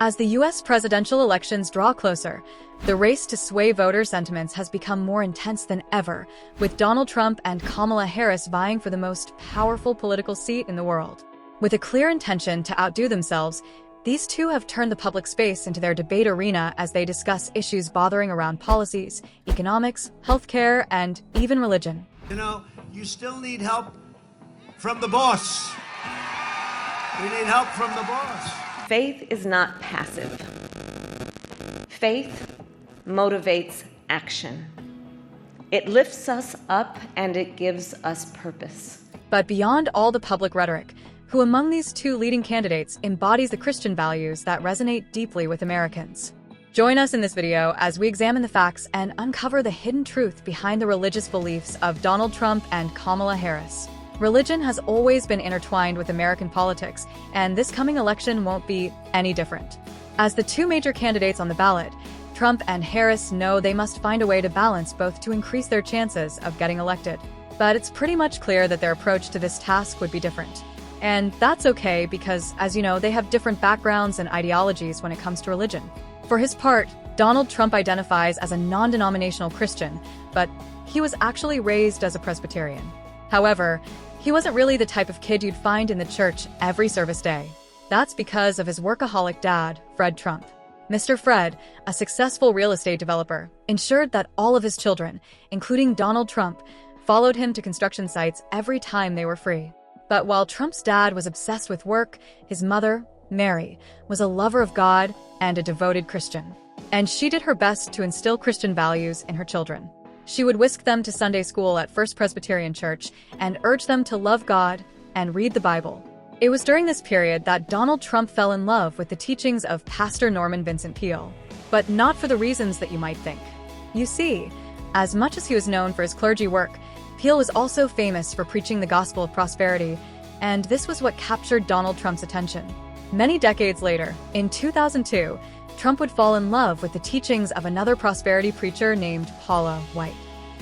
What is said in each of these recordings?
As the U.S. presidential elections draw closer, the race to sway voter sentiments has become more intense than ever, with Donald Trump and Kamala Harris vying for the most powerful political seat in the world. With a clear intention to outdo themselves, these two have turned the public space into their debate arena as they discuss issues bothering around policies, economics, healthcare, and even religion. You know, you still need help from the boss. We need help from the boss. Faith is not passive. Faith motivates action. It lifts us up and it gives us purpose. But beyond all the public rhetoric, who among these two leading candidates embodies the Christian values that resonate deeply with Americans? Join us in this video as we examine the facts and uncover the hidden truth behind the religious beliefs of Donald Trump and Kamala Harris. Religion has always been intertwined with American politics, and this coming election won't be any different. As the two major candidates on the ballot, Trump and Harris know they must find a way to balance both to increase their chances of getting elected. But it's pretty much clear that their approach to this task would be different. And that's okay because, as you know, they have different backgrounds and ideologies when it comes to religion. For his part, Donald Trump identifies as a non-denominational Christian, but he was actually raised as a Presbyterian. However, he wasn't really the type of kid you'd find in the church every service day. That's because of his workaholic dad, Fred Trump. Mr. Fred, a successful real estate developer, ensured that all of his children, including Donald Trump, followed him to construction sites every time they were free. But while Trump's dad was obsessed with work, his mother, Mary, was a lover of God and a devoted Christian. And she did her best to instill Christian values in her children. She would whisk them to Sunday school at First Presbyterian Church and urge them to love God and read the Bible. It was during this period that Donald Trump fell in love with the teachings of Pastor Norman Vincent Peale, but not for the reasons that you might think. You see, as much as he was known for his clergy work, Peale was also famous for preaching the gospel of prosperity, and this was what captured Donald Trump's attention. Many decades later, in 2002, Trump would fall in love with the teachings of another prosperity preacher named Paula White.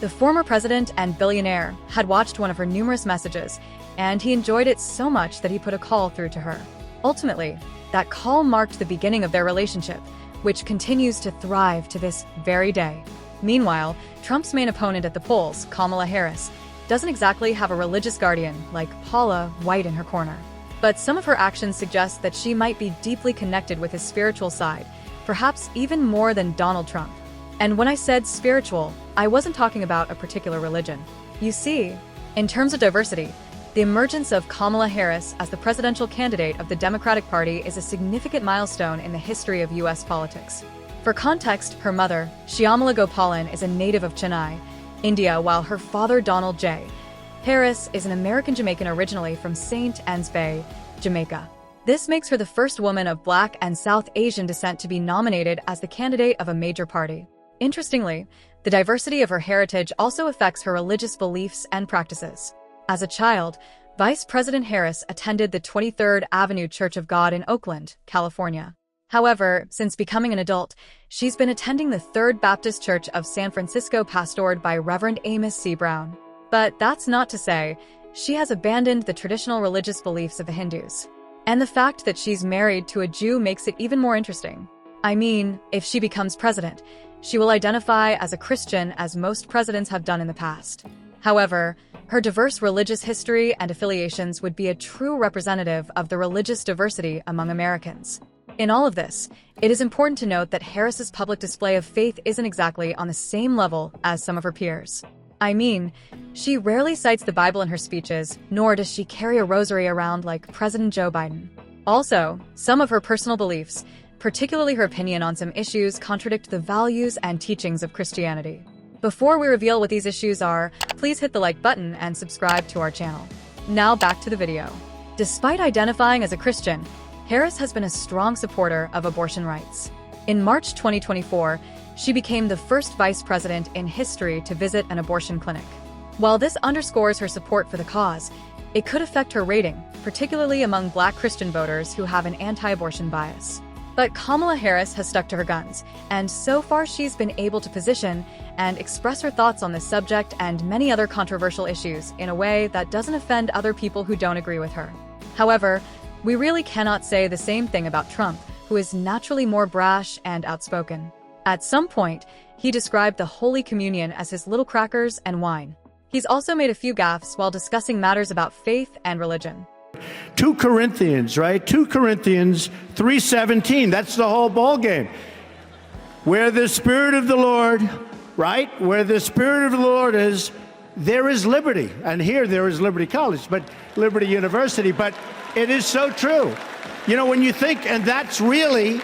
The former president and billionaire had watched one of her numerous messages, and he enjoyed it so much that he put a call through to her. Ultimately, that call marked the beginning of their relationship, which continues to thrive to this very day. Meanwhile, Trump's main opponent at the polls, Kamala Harris, doesn't exactly have a religious guardian like Paula White in her corner. But some of her actions suggest that she might be deeply connected with his spiritual side, perhaps even more than Donald Trump. And when I said spiritual, I wasn't talking about a particular religion. You see, in terms of diversity, the emergence of Kamala Harris as the presidential candidate of the Democratic Party is a significant milestone in the history of U.S. politics. For context, her mother, Shyamala Gopalan, is a native of Chennai, India, while her father, Donald J. Harris, is an American Jamaican originally from St. Anne's Bay, Jamaica. This makes her the first woman of Black and South Asian descent to be nominated as the candidate of a major party. Interestingly, the diversity of her heritage also affects her religious beliefs and practices. As a child, Vice President Harris attended the 23rd Avenue Church of God in Oakland, California. However, since becoming an adult, she's been attending the Third Baptist Church of San Francisco, pastored by Reverend Amos C. Brown. But that's not to say she has abandoned the traditional religious beliefs of the Hindus. And the fact that she's married to a Jew makes it even more interesting. I mean, if she becomes president, she will identify as a Christian, as most presidents have done in the past. However, her diverse religious history and affiliations would be a true representative of the religious diversity among Americans. In all of this, it is important to note that Harris's public display of faith isn't exactly on the same level as some of her peers. I mean, she rarely cites the Bible in her speeches, nor does she carry a rosary around like President Joe Biden. Also, some of her personal beliefs, particularly her opinion on some issues, contradict the values and teachings of Christianity. Before we reveal what these issues are, please hit the like button and subscribe to our channel. Now back to the video. Despite identifying as a Christian, Harris has been a strong supporter of abortion rights. In March 2024, she became the first vice president in history to visit an abortion clinic. While this underscores her support for the cause, it could affect her rating, particularly among Black Christian voters who have an anti-abortion bias. But Kamala Harris has stuck to her guns, and so far she's been able to position and express her thoughts on this subject and many other controversial issues in a way that doesn't offend other people who don't agree with her. However, we really cannot say the same thing about Trump, who is naturally more brash and outspoken. At some point, he described the Holy Communion as his little crackers and wine. He's also made a few gaffes while discussing matters about faith and religion. 2 Corinthians, right? 2 Corinthians 3:17. That's the whole ball game. Where the Spirit of the Lord, right? Where the Spirit of the Lord is, there is liberty. And here there is Liberty College, but Liberty University. But it is so true. You know, when you think, and that's really,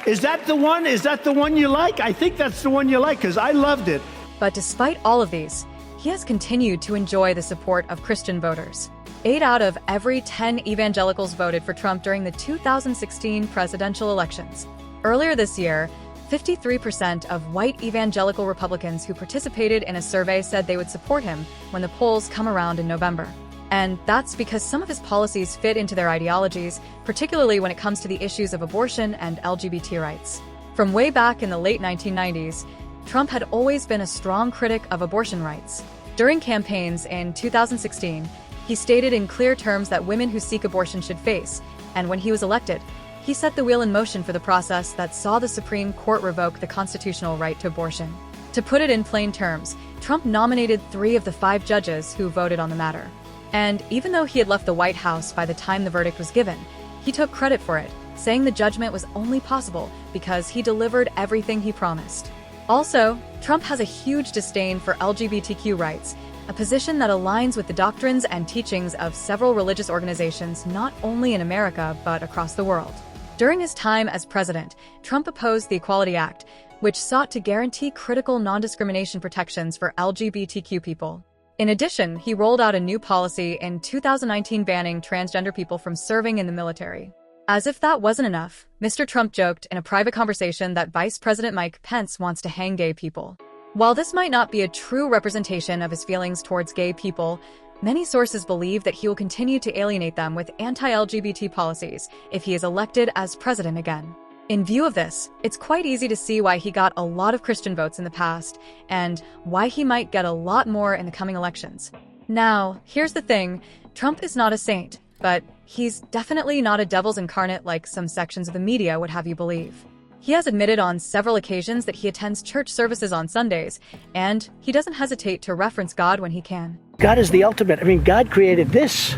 is that the one? Is that the one you like? I think that's the one you like, because I loved it. But despite all of these, he has continued to enjoy the support of Christian voters. 8 out of every 10 evangelicals voted for Trump during the 2016 presidential elections. Earlier this year, 53% of white evangelical Republicans who participated in a survey said they would support him when the polls come around in November. And that's because some of his policies fit into their ideologies, particularly when it comes to the issues of abortion and LGBT rights. From way back in the late 1990s, Trump had always been a strong critic of abortion rights. During campaigns in 2016, he stated in clear terms that women who seek abortion should face, and when he was elected, he set the wheel in motion for the process that saw the Supreme Court revoke the constitutional right to abortion. To put it in plain terms, Trump nominated 3 of the 5 judges who voted on the matter. And even though he had left the White House by the time the verdict was given, he took credit for it, saying the judgment was only possible because he delivered everything he promised. Also, Trump has a huge disdain for LGBTQ rights, a position that aligns with the doctrines and teachings of several religious organizations not only in America but across the world. During his time as president, Trump opposed the Equality Act, which sought to guarantee critical non-discrimination protections for LGBTQ people. In addition, he rolled out a new policy in 2019 banning transgender people from serving in the military. As if that wasn't enough, Mr. Trump joked in a private conversation that Vice President Mike Pence wants to hang gay people. While this might not be a true representation of his feelings towards gay people, many sources believe that he will continue to alienate them with anti-LGBT policies if he is elected as president again. In view of this, it's quite easy to see why he got a lot of Christian votes in the past, and why he might get a lot more in the coming elections. Now, here's the thing, Trump is not a saint, but he's definitely not a devil's incarnate like some sections of the media would have you believe. He has admitted on several occasions that he attends church services on Sundays, and he doesn't hesitate to reference God when he can. God is the ultimate. I mean, God created this.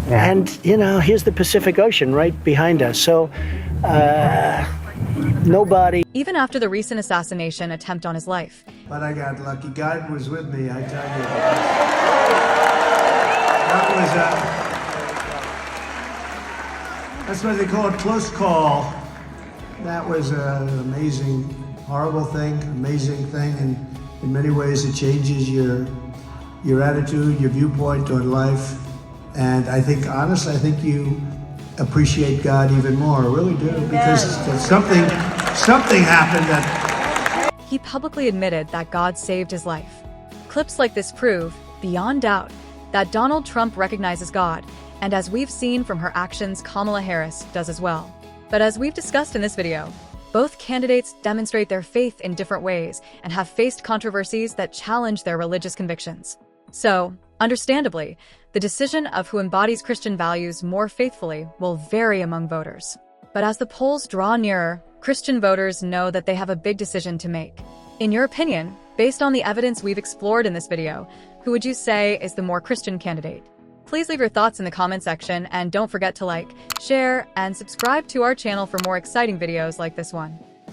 And, you know, here's the Pacific Ocean right behind us. So, nobody... Even after the recent assassination attempt on his life. But I got lucky. God was with me, I tell you. That's what they call a close call. That was an amazing, horrible thing, amazing thing, and in many ways it changes your attitude, your viewpoint toward life. And I think, honestly, I think you appreciate God even more. I really do, because something happened that... He publicly admitted that God saved his life. Clips like this prove, beyond doubt, that Donald Trump recognizes God, and as we've seen from her actions, Kamala Harris does as well. But as we've discussed in this video, both candidates demonstrate their faith in different ways and have faced controversies that challenge their religious convictions. So, understandably, the decision of who embodies Christian values more faithfully will vary among voters. But as the polls draw nearer, Christian voters know that they have a big decision to make. In your opinion, based on the evidence we've explored in this video, who would you say is the more Christian candidate? Please leave your thoughts in the comment section and don't forget to like, share, and subscribe to our channel for more exciting videos like this one.